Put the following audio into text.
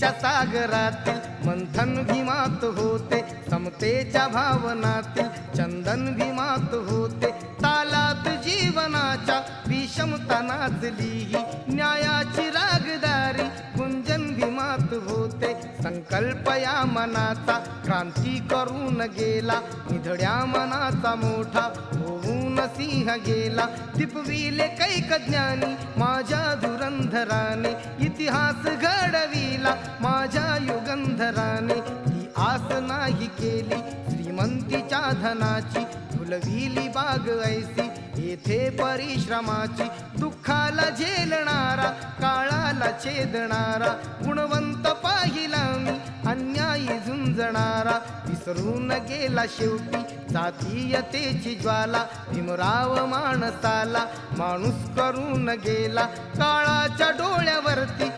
समतेच्या सागरातील मंथन भीमात होते, समतेच्या भावनातील चंदन भीमात होते, तालात जीवनाच्या विषमता नाचली ही न्यायाची रागदारी गुंजन भीमात होते. संकल्प या मनाचा क्रांती करून गेला, निधड्या मनाचा मोठा होऊन सिंह गेला. दिपविले कैक ज्ञानी माझ्या धुरंधराने, इतिहास घडविला माझ्या युगंधराने. ही आस नाही केली श्रीमंतीच्या धनाची, फुलविली बाग ऐसी येथे परिश्रमाची. दुःखाला झेलणारा काळाला छेदणारा, गुणवंत पाहिला मी अन्यायी झुंजणारा. विसरून गेला शेवटी जातीयतेची ज्वाला, भीमराव माणसाला माणूस करून गेला. काळाच्या डोळ्यावरती